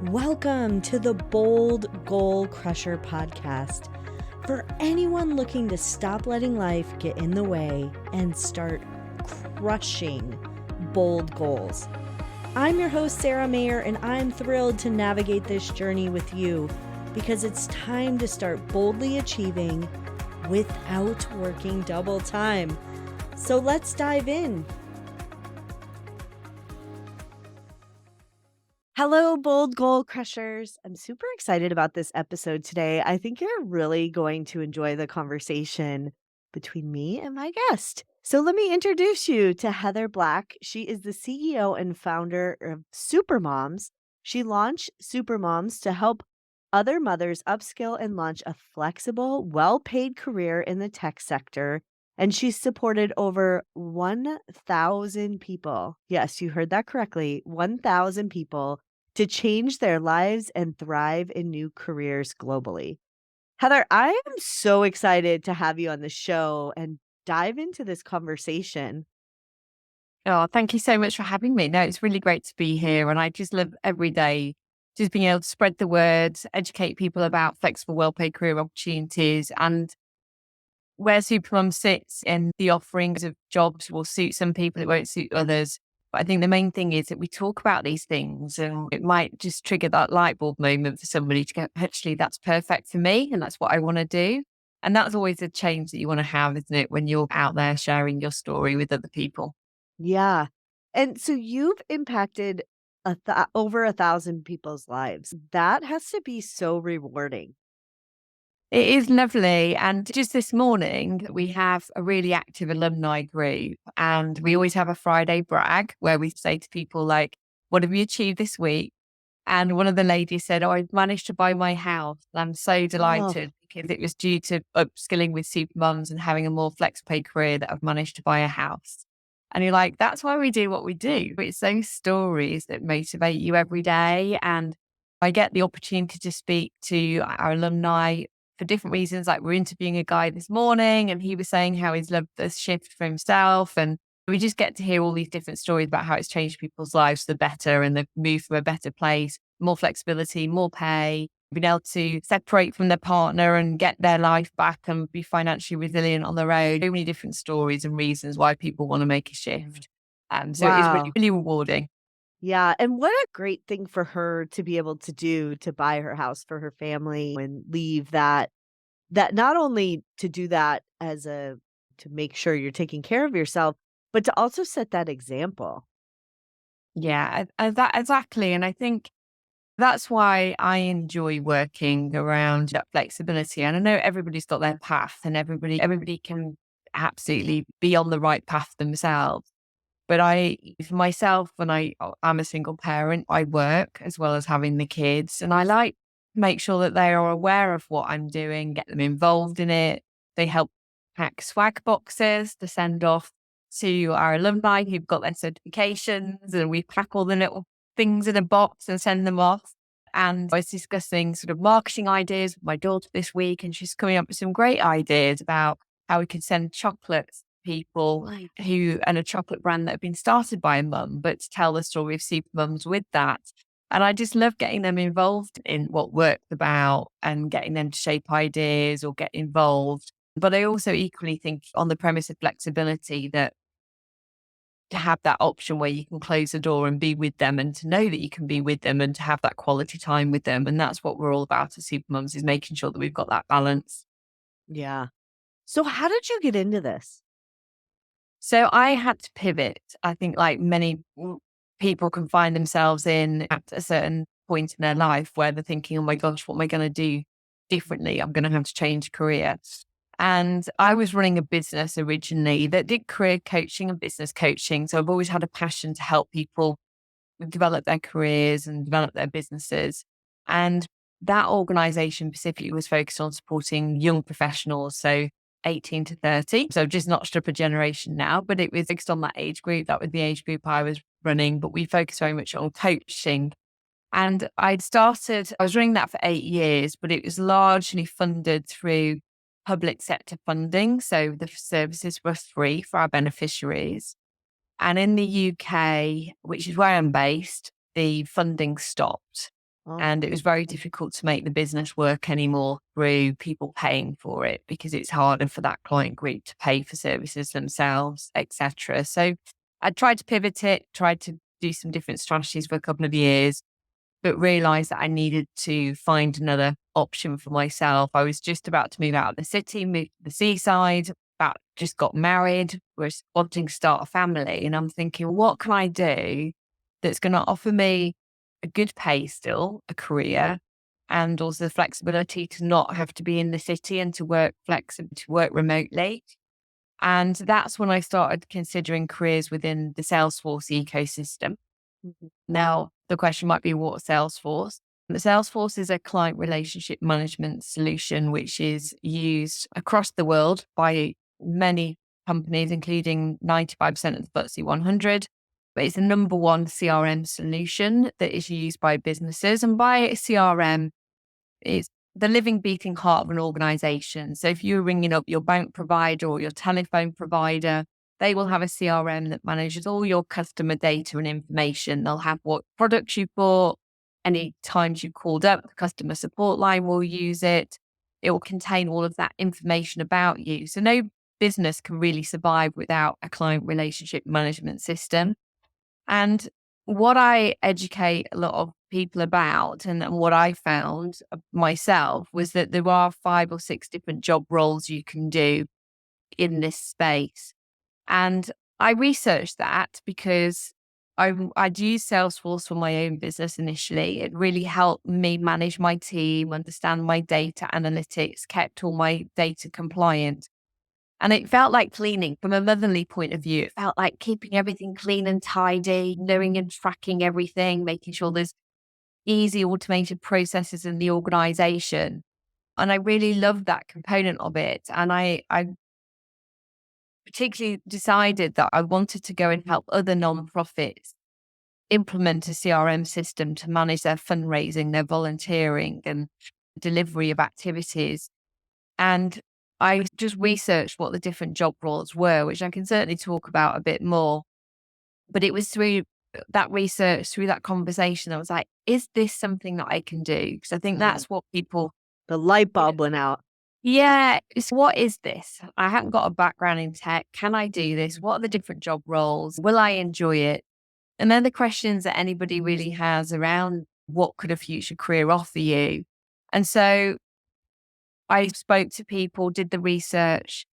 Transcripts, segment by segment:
Welcome to the Bold Goal Crusher podcast for anyone looking to stop letting life get in the way and start crushing bold goals. I'm your host, Sara Mayer, and I'm thrilled to navigate this journey with you because it's time to start boldly achieving without working double time. So let's dive in. Hello, Bold Goal Crushers. I'm super excited about this episode today. I think you're really going to enjoy the conversation between me and my guest. So let me introduce you to Heather Black. She is the CEO and founder of Supermums. She launched Supermums to help other mothers upskill and launch a flexible, well-paid career in the tech sector. And she's supported over 1,000 people. Yes, you heard that correctly. 1,000 people to change their lives and thrive in new careers globally. Heather, I am so excited to have you on the show and dive into this conversation. Oh, thank you so much for having me. No, it's really great to be here. And I just love every day just being able to spread the word, educate people about flexible, well-paid career opportunities, and where Supermum sits in the offerings of jobs will suit some people, it won't suit others. But I think the main thing is that we talk about these things and it might just trigger that light bulb moment for somebody to go, actually, that's perfect for me and that's what I want to do. And that's always a change that you want to have, isn't it, when you're out there sharing your story with other people. Yeah. And so you've impacted over 1,000 people's lives. That has to be so rewarding. It is lovely. And just this morning, we have a really active alumni group. And we always have a Friday brag where we say to people, like, what have you achieved this week? And one of the ladies said, oh, I've managed to buy my house. And I'm so Oh, delighted because it was due to upskilling with Supermums and having a more flex paid career that I've managed to buy a house. And you're like, that's why we do what we do. It's those stories that motivate you every day. And I get the opportunity to speak to our alumni for different reasons. Like we're interviewing a guy this morning and he was saying how he's loved the shift for himself. And we just get to hear all these different stories about how it's changed people's lives for the better and they've moved from a better place, more flexibility, more pay, being able to separate from their partner and get their life back and be financially resilient on their own. So many different stories and reasons why people want to make a shift. So it is really, wow. really rewarding. Yeah. And what a great thing for her to be able to do to buy her house for her family and leave that not only to do that to make sure you're taking care of yourself, but to also set that example. Yeah, that exactly. And I think that's why I enjoy working around that flexibility. And I know everybody's got their path and everybody can absolutely be on the right path themselves. But for myself, I'm a single parent, I work as well as having the kids. And I like to make sure that they are aware of what I'm doing, get them involved in it. They help pack swag boxes to send off to our alumni who've got their certifications. And we pack all the little things in a box and send them off. And I was discussing sort of marketing ideas with my daughter this week, and she's coming up with some great ideas about how we could send chocolates to people and a chocolate brand that had been started by a mum, but to tell the story of Supermums with that. And I just love getting them involved in what work's about and getting them to shape ideas or get involved. But I also equally think on the premise of flexibility that to have that option where you can close the door and be with them and to know that you can be with them and to have that quality time with them. And that's what we're all about at Supermums, is making sure that we've got that balance. Yeah. So how did you get into this? So I had to pivot. I think like many people can find themselves in at a certain point in their life where they're thinking, oh my gosh, what am I going to do differently? I'm going to have to change career. And I was running a business originally that did career coaching and business coaching. So I've always had a passion to help people develop their careers and develop their businesses. And that organization specifically was focused on supporting young professionals. So 18 to 30. So I've just notched up a generation now, but it was fixed on that age group. That was the age group I was running, but we focused very much on coaching. And I was running that for 8 years, but it was largely funded through public sector funding. So the services were free for our beneficiaries. And in the UK, which is where I'm based, the funding stopped. Oh, And it was very difficult to make the business work anymore through people paying for it because it's harder for that client group to pay for services themselves, etc. So I tried to pivot it, tried to do some different strategies for a couple of years, but realized that I needed to find another option for myself. I was just about to move out of the city, move to the seaside, about just got married, was wanting to start a family. And I'm thinking, what can I do that's going to offer me a good pay still, a career, and also the flexibility to not have to be in the city and to work to work remotely. And that's when I started considering careers within the Salesforce ecosystem. mhm. Now, the question might be, what Salesforce? The Salesforce is a client relationship management solution which is used across the world by many companies, including 95% of the FTSE 100. But it's the number one CRM solution that is used by businesses. And by CRM, it's the living, beating heart of an organization. So if you're ringing up your bank provider or your telephone provider, they will have a CRM that manages all your customer data and information. They'll have what products you bought, any times you called up, the customer support line will use it. It will contain all of that information about you. So no business can really survive without a client relationship management system. And what I educate a lot of people about and what I found myself was that there are 5 or 6 different job roles you can do in this space. And I researched that because I'd used Salesforce for my own business initially. It really helped me manage my team, understand my data analytics, kept all my data compliant. And it felt like cleaning from a motherly point of view. It felt like keeping everything clean and tidy, knowing and tracking everything, making sure there's easy automated processes in the organization. And I really loved that component of it. And I particularly decided that I wanted to go and help other nonprofits implement a CRM system to manage their fundraising, their volunteering, and delivery of activities. And I just researched what the different job roles were, which I can certainly talk about a bit more. But it was through that research, through that conversation, I was like, is this something that I can do? Because I think Uh, that's what people, the light bulb went out. yeah, it's what is this? I haven't got a background in tech. Can I do this? What are the different job roles? Will I enjoy it? And then the questions that anybody really has around what could a future career offer you? And so I spoke to people, did the research,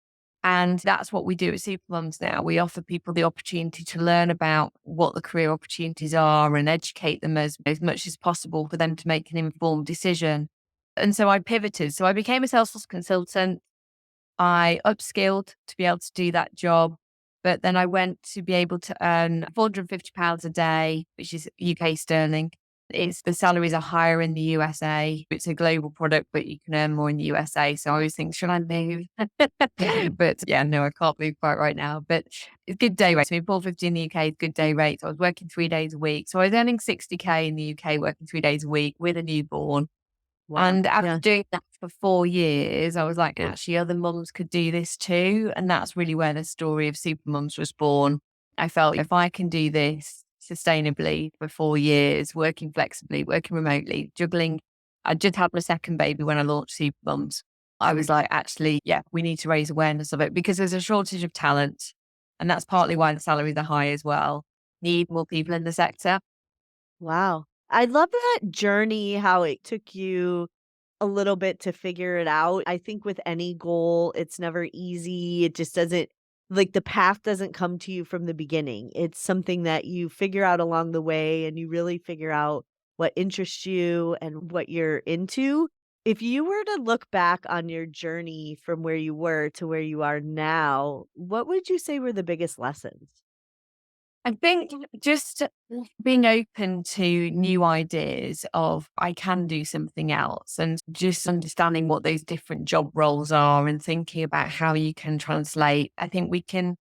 and that's what we do at Supermums now. We offer people the opportunity to learn about what the career opportunities are and educate them as much as possible for them to make an informed decision. And so I pivoted. So I became a Salesforce consultant. I upskilled to be able to do that job. But then I went to be able to earn £450 a day, which is UK sterling. It's the salaries are higher in the USA. It's a global product, but you can earn more in the USA. So I always think, should I move? But yeah, no, I can't move quite right now. But it's good day rate. So 450 in the UK is good day rate. So I was working 3 days a week. So I was earning 60K in the UK, working 3 days a week with a newborn. Wow. And after Yeah. doing that for 4 years, I was like, actually, other mums could do this too. And that's really where the story of Supermums was born. I felt if I can do this sustainably for 4 years, working flexibly, working remotely, juggling, I just had my second baby when I launched Supermums. I was like, actually, yeah, we need to raise awareness of it because there's a shortage of talent. And that's partly why the salaries are high as well. Need more people in the sector. Wow. I love that journey, how it took you a little bit to figure it out. I think with any goal, it's never easy. It just doesn't like the path doesn't come to you from the beginning. It's something that you figure out along the way and you really figure out what interests you and what you're into. If you were to look back on your journey from where you were to where you are now, what would you say were the biggest lessons? I think just being open to new ideas of I can do something else and just understanding what those different job roles are and thinking about how you can translate. I think you can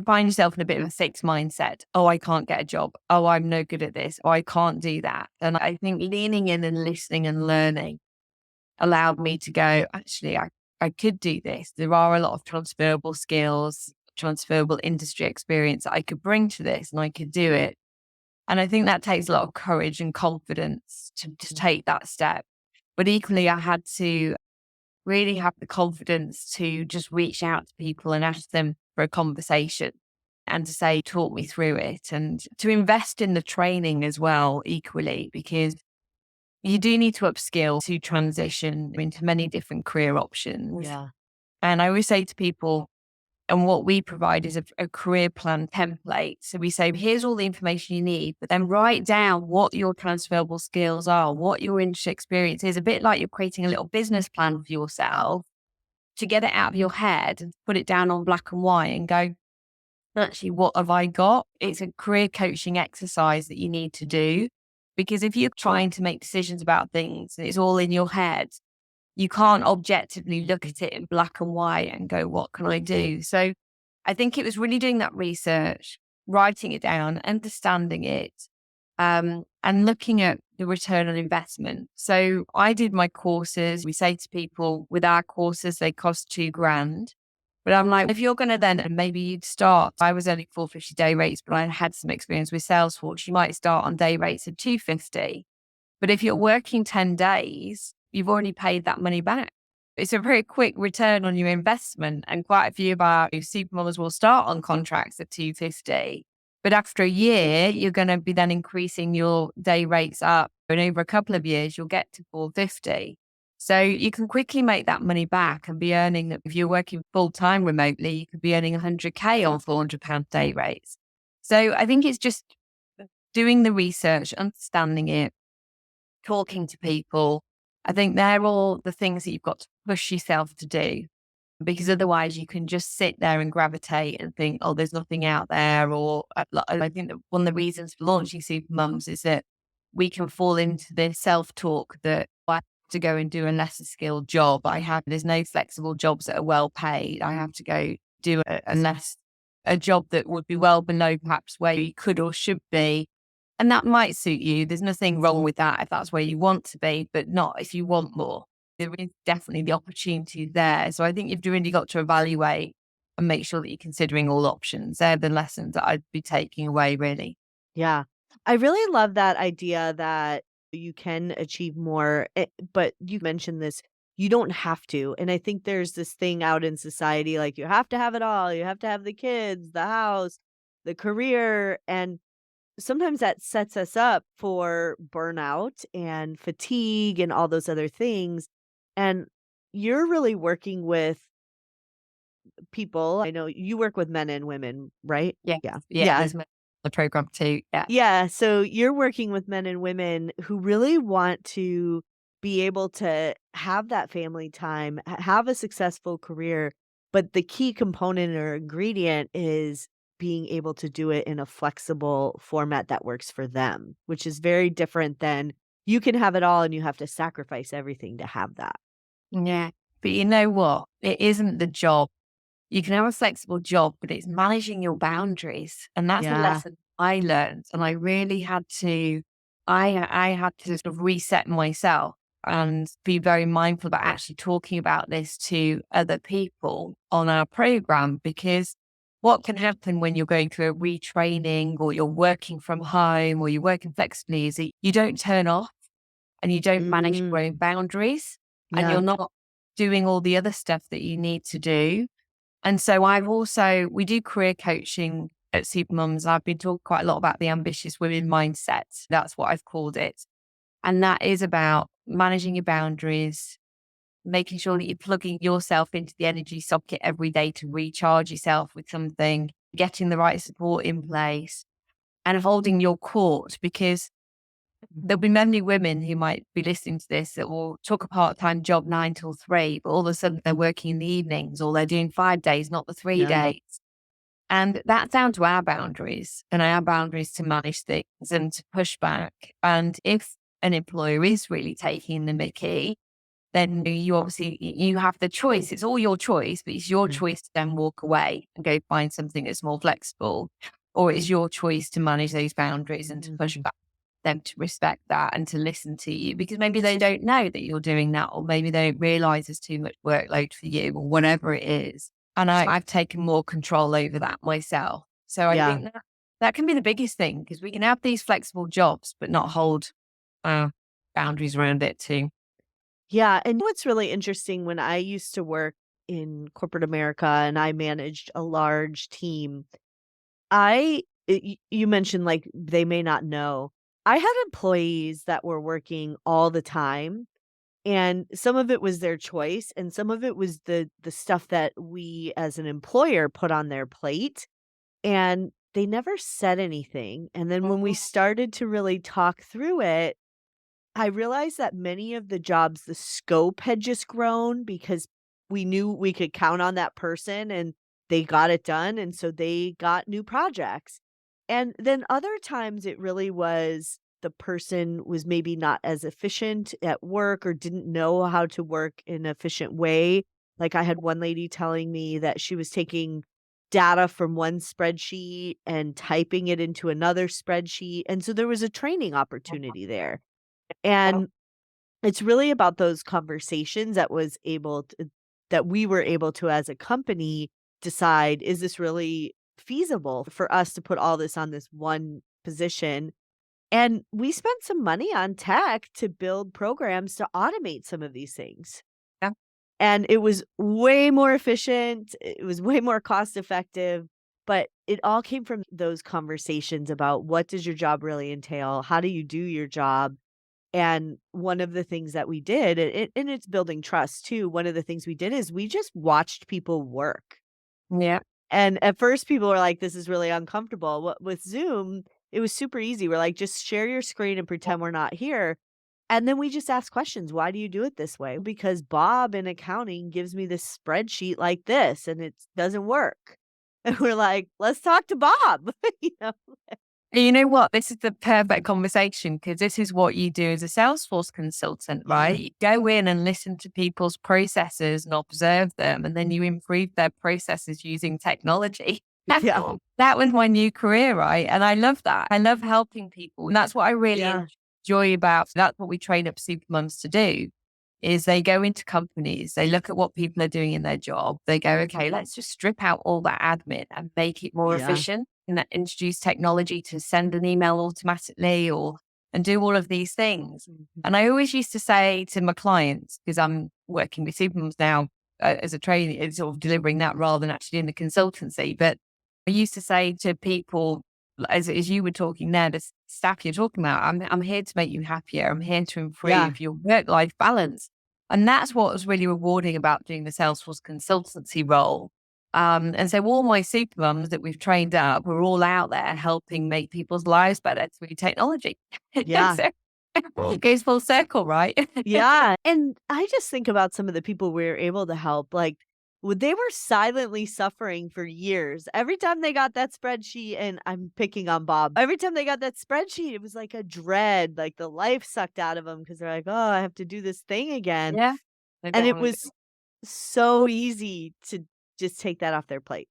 find yourself in a bit of a fixed mindset. Oh, I can't get a job. Oh, I'm no good at this. Oh, I can't do that. And I think leaning in and listening and learning allowed me to go, actually, I could do this. There are a lot of transferable skills, transferable industry experience that I could bring to this and I could do it. And I think that takes a lot of courage and confidence to take that step. But equally, I had to really have the confidence to just reach out to people and ask them for a conversation and to say, talk me through it, and to invest in the training as well, equally, because you do need to upskill to transition into many different career options. Yeah. And I always say to people, and what we provide is a career plan template. So we say, here's all the information you need, but then write down what your transferable skills are, what your industry experience is, a bit like you're creating a little business plan for yourself to get it out of your head and put it down on black and white and go, actually, what have I got? It's a career coaching exercise that you need to do. Because if you're trying to make decisions about things and it's all in your head, you can't objectively look at it in black and white and go, what can I do? So I think it was really doing that research, writing it down, understanding it, and looking at the return on investment. So I did my courses. We say to people with our courses, they cost 2 grand. But I'm like, if you're going to then, and maybe you'd start, I was only 450 day rates, but I had some experience with Salesforce. You might start on day rates of 250. But if you're working 10 days, you've already paid that money back. It's a very quick return on your investment. And quite a few of our supermodels will start on contracts at 250. But after a year, you're going to be then increasing your day rates up. And over a couple of years, you'll get to 450. So you can quickly make that money back and be earning that. If you're working full time remotely, you could be earning 100K on £400 day rates. So I think it's just doing the research, understanding it, talking to people. I think they're all the things that you've got to push yourself to do, because otherwise you can just sit there and gravitate and think, oh, there's nothing out there. Or I think that one of the reasons for launching Supermums is that we can fall into this self-talk that I have to go and do a lesser skilled job. There's no flexible jobs that are well paid. I have to go do a job that would be well below perhaps where you could or should be. And that might suit you. There's nothing wrong with that if that's where you want to be, but not if you want more. There is definitely the opportunity there. So I think you've really got to evaluate and make sure that you're considering all options. They're the lessons that I'd be taking away, really. Yeah. I really love that idea that you can achieve more, but you mentioned this, you don't have to. And I think there's this thing out in society like you have to have it all. You have to have the kids, the house, the career. And sometimes that sets us up for burnout and fatigue and all those other things. And you're really working with people. I know you work with men and women, right? Yeah. Yeah. Yeah. Yeah. There's the program too. Yeah. Yeah, so you're working with men and women who really want to be able to have that family time, have a successful career, but the key component or ingredient is being able to do it in a flexible format that works for them, which is very different than you can have it all and you have to sacrifice everything to have that. Yeah. But you know what? It isn't the job. You can have a flexible job, but it's managing your boundaries. And that's a Yeah. lesson I learned. And I really had to, I had to sort of reset myself and be very mindful about actually talking about this to other people on our program, because what can happen when you're going through a retraining or you're working from home or you're working flexibly is that you don't turn off and you don't manage Mhm. your own boundaries and Yeah. you're not doing all the other stuff that you need to do. And so we do career coaching at Supermums. I've been talking quite a lot about the ambitious women mindset. That's what I've called it. And that is about managing your boundaries, making sure that you're plugging yourself into the energy socket every day to recharge yourself with something, getting the right support in place and holding your court, because there'll be many women who might be listening to this that will took a part-time job 9 till 3, but all of a sudden they're working in the evenings or they're doing 5 days, not the three Yeah. days. And that's down to our boundaries and our boundaries to manage things and to push back. And if an employer is really taking the mickey, then you have the choice. It's all your choice, but it's your Mm. choice to then walk away and go find something that's more flexible. Or it's your choice to manage those boundaries and to push back them to respect that and to listen to you, because maybe they don't know that you're doing that, or maybe they don't realize there's too much workload for you or whatever it is. And I've taken more control over that myself. So I Yeah. think that That can be the biggest thing because we can have these flexible jobs, but not hold uh, boundaries around it too. Yeah, and what's really interesting, when I used to work in corporate America and I managed a large team, you mentioned, like, they may not know. I had employees that were working all the time, and some of it was their choice, and some of it was the stuff that we as an employer put on their plate, and they never said anything, and then when we Mhm. started to really talk through it, I realized that many of the jobs, the scope had just grown because we knew we could count on that person and they got it done. And so they got new projects. And then other times it really was the person was maybe not as efficient at work or didn't know how to work in an efficient way. Like I had one lady telling me that she was taking data from one spreadsheet and typing it into another spreadsheet. And so there was a training opportunity there. And it's really about those conversations that we were able to, as a company, decide, is this really feasible for us to put all this on this one position? And we spent some money on tech to build programs to automate some of these things. Yeah. And it was way more efficient, it was way more cost effective, but it all came from those conversations about, what does your job really entail? How do you do your job? And one of the things that we did, and it's building trust too, one of the things we did is we just watched people work. Yeah. And at first people were like, "This is really uncomfortable." With Zoom, it was super easy. We're like, "Just share your screen and pretend we're not here." And then we just ask questions. "Why do you do it this way?" "Because Bob in accounting gives me this spreadsheet like this and it doesn't work." And we're like, "Let's talk to Bob." You know? And you know what? This is the perfect conversation because this is what you do as a Salesforce consultant, right? You go in and listen to people's processes and observe them, and then you improve their processes using technology. Yeah. That was my new career, right? And I love that. I love helping people. And that's what I really Yeah. enjoy about that's what we train up Supermums to do is they go into companies, they look at what people are doing in their job. They go, okay, let's just strip out all that admin and make it more Yeah. efficient and that introduce technology to send an email automatically or and do all of these things. Mhm. And I always used to say to my clients, because I'm working with Supermums now as a trainee, sort of delivering that rather than actually doing the consultancy. But I used to say to people, as you were talking there, the staff you're talking about, I'm here to make you happier. I'm here to Yeah. improve your work life balance. And that's what was really rewarding about doing the Salesforce consultancy role. And so all my super mums that we've trained up are all out there helping make people's lives better through technology. Yeah. So it goes full circle, right? Yeah, and I just think about some of the people we were able to help, like, they were silently suffering for years. Every time they got that spreadsheet, and I'm picking on Bob, every time they got that spreadsheet, it was like a dread, like the life sucked out of them because 'cause they're like, "Oh, I have to do this thing again." Yeah. They And don't it want to do was so easy to just take that off their plate.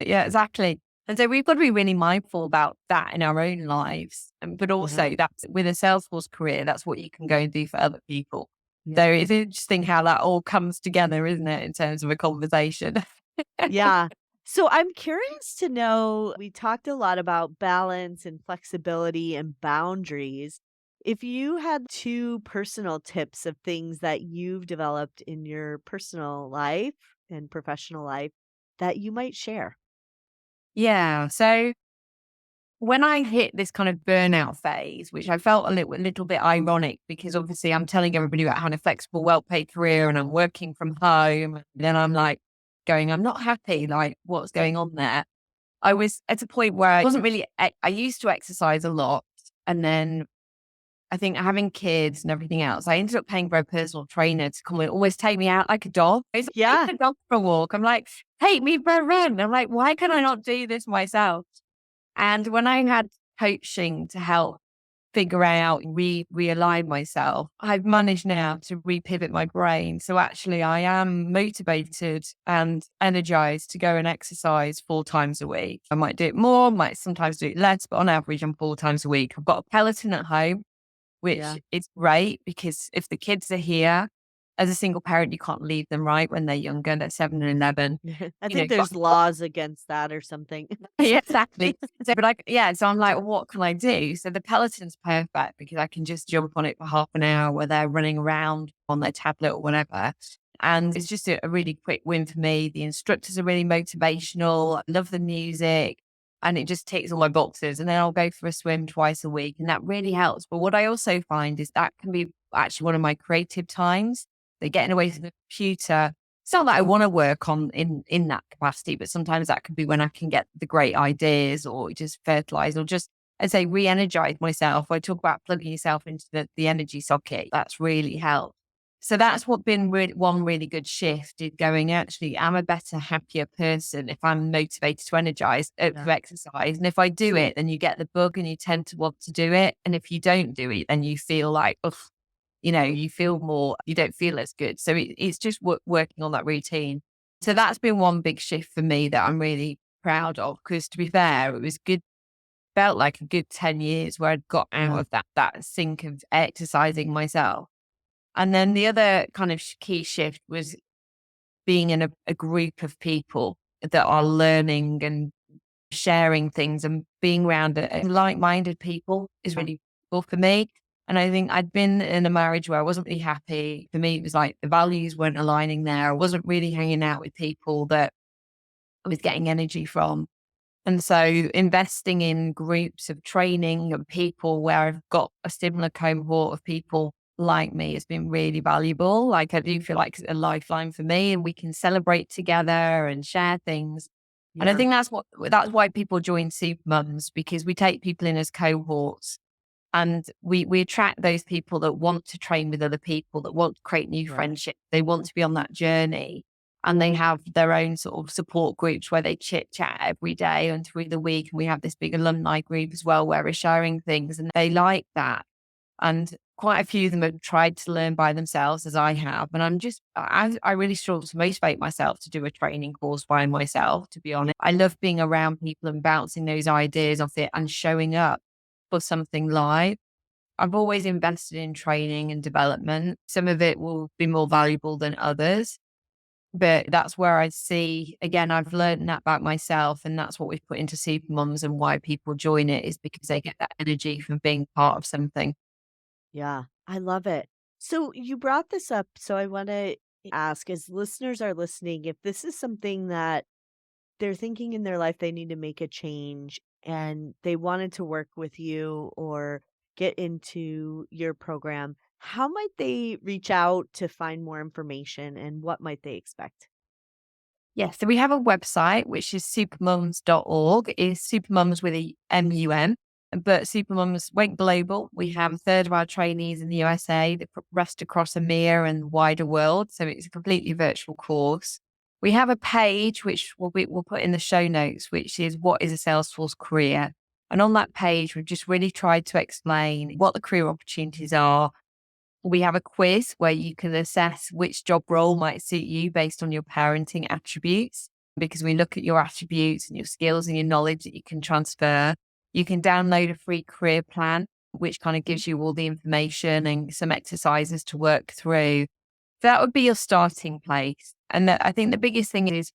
it. Yeah, exactly. And so we've got to be really mindful about that in our own lives. But Yeah, also that's with a Salesforce career, that's what you can go and do for other people. yeah. So it's interesting how that all comes together, isn't it, in terms of a conversation? Yeah. So I'm curious to know, we talked a lot about balance and flexibility and boundaries. If you had two personal tips of things that you've developed in your personal life and professional life that you might share. Yeah. So when I hit this kind of burnout phase, which I felt a little bit ironic because obviously I'm telling everybody about having a flexible, well paid career and I'm working from home. Then I'm like going, I'm not happy. Like, what's going on there? I was at a point where I wasn't really, I used to exercise a lot. And then I think having kids and everything else, I ended up paying for a personal trainer to come and always take me out like a dog. It's like Yeah. taking a dog for a walk. I'm like, take me for a run. I'm like, why can I not do this myself? And when I had coaching to help figure out, realign myself, I've managed now to repivot my brain. So actually I am motivated and energized to go and exercise 4 times a week. I might do it more, might sometimes do it less, but on average I'm 4 times a week. I've got a Peloton at home, which Yeah. is great because if the kids are here, as a single parent, you can't leave them, right, when they're younger, they're 7 and 11. I You know, think there's laws against that or something. yeah, exactly. So, but so I'm like, well, what can I do? So the Peloton's perfect because I can just jump on it for half an hour where they're running around on their tablet or whatever. And it's just a really quick win for me. The instructors are really motivational. I love the music and it just ticks all my boxes. And then I'll go for a swim twice a week and that really helps. But what I also find is that can be actually one of my creative times. They're getting away from the computer. It's not that I want to work on in that capacity, but sometimes that could be when I can get the great ideas or just fertilize or just, I say, re-energize myself. I talk about plugging yourself into the energy socket. That's really helped. So that's what been one really good shift is going, actually, I'm a better, happier person if I'm motivated to energize, Yeah. to exercise. And if I do it, then you get the bug and you tend to want to do it. And if you don't do it, then you feel like, ugh, you feel more, you don't feel as good. So it's just working on that routine. So that's been one big shift for me that I'm really proud of. Because to be fair, it was good, felt like a good 10 years where I'd got out Yeah. of that sink of exercising myself. And then the other kind of key shift was being in a group of people that are learning and sharing things and being around like-minded people is really cool for me. And I think I'd been in a marriage where I wasn't really happy. For me, it was like the values weren't aligning there. I wasn't really hanging out with people that I was getting energy from. And so investing in groups of training and people where I've got a similar cohort of people like me has been really valuable. Like I do feel like it's a lifeline for me and we can celebrate together and share things. And I Yeah. think that's why people join Supermums, because we take people in as cohorts and we attract those people that want to train with other people, that want to create new Right. friendships. They want to be on that journey. And they have their own sort of support groups where they chit chat every day and through the week. And we have this big alumni group as well where we're sharing things and they like that. And quite a few of them have tried to learn by themselves as I have. And I really struggle to motivate myself to do a training course by myself, to be honest. I love being around people and bouncing those ideas off it and showing up for something live. I've always invested in training and development. Some of it will be more valuable than others. But that's where I see, again, I've learned that about myself. And that's what we've put into Supermums and why people join it is because they get that energy from being part of something. Yeah, I love it. So you brought this up, so I want to ask, as listeners are listening, if this is something that they're thinking in their life they need to make a change and they wanted to work with you or get into your program, how might they reach out to find more information and what might they expect? Yes, so we have a website, which is supermums.org. Is Supermums with a MUM, but Supermums went global. We have a third of our trainees in the USA, the rest across EMEA and wider world. So it's a completely virtual course. We have a page, which we'll put in the show notes, which is what is a Salesforce career. And on that page, we've just really tried to explain what the career opportunities are. We have a quiz where you can assess which job role might suit you based on your parenting attributes, because we look at your attributes and your skills and your knowledge that you can transfer. You can download a free career plan, which kind of gives you all the information and some exercises to work through. That would be your starting place. And I think the biggest thing is,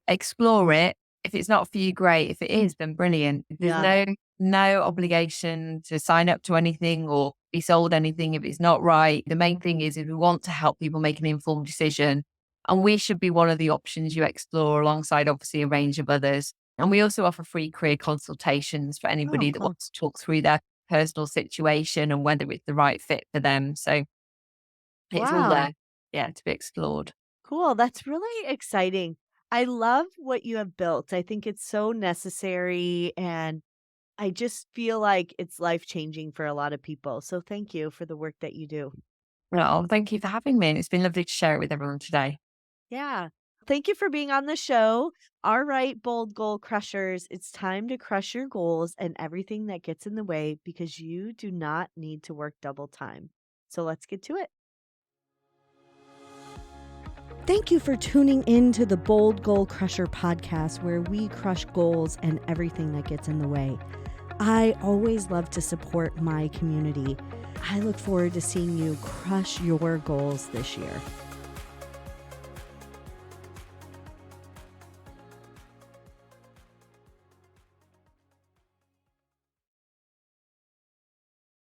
explore it. If it's not for you, great. If it is, then brilliant. There's Yeah. no obligation to sign up to anything or be sold anything if it's not right. The main thing is if we want to help people make an informed decision, and we should be one of the options you explore alongside obviously a range of others. And we also offer free career consultations for Oh, anybody that cool. wants to talk through their personal situation and whether it's the right fit for them. So it's all Wow. there, yeah, to be explored. Cool. That's really exciting. I love what you have built. I think it's so necessary and I just feel like it's life changing for a lot of people. So thank you for the work that you do. Well, thank you for having me. And it's been lovely to share it with everyone today. Yeah. Thank you for being on the show. All right, bold goal crushers, it's time to crush your goals and everything that gets in the way because you do not need to work double time. So let's get to it. Thank you for tuning in to the Bold Goal Crusher podcast, where we crush goals and everything that gets in the way. I always love to support my community. I look forward to seeing you crush your goals this year.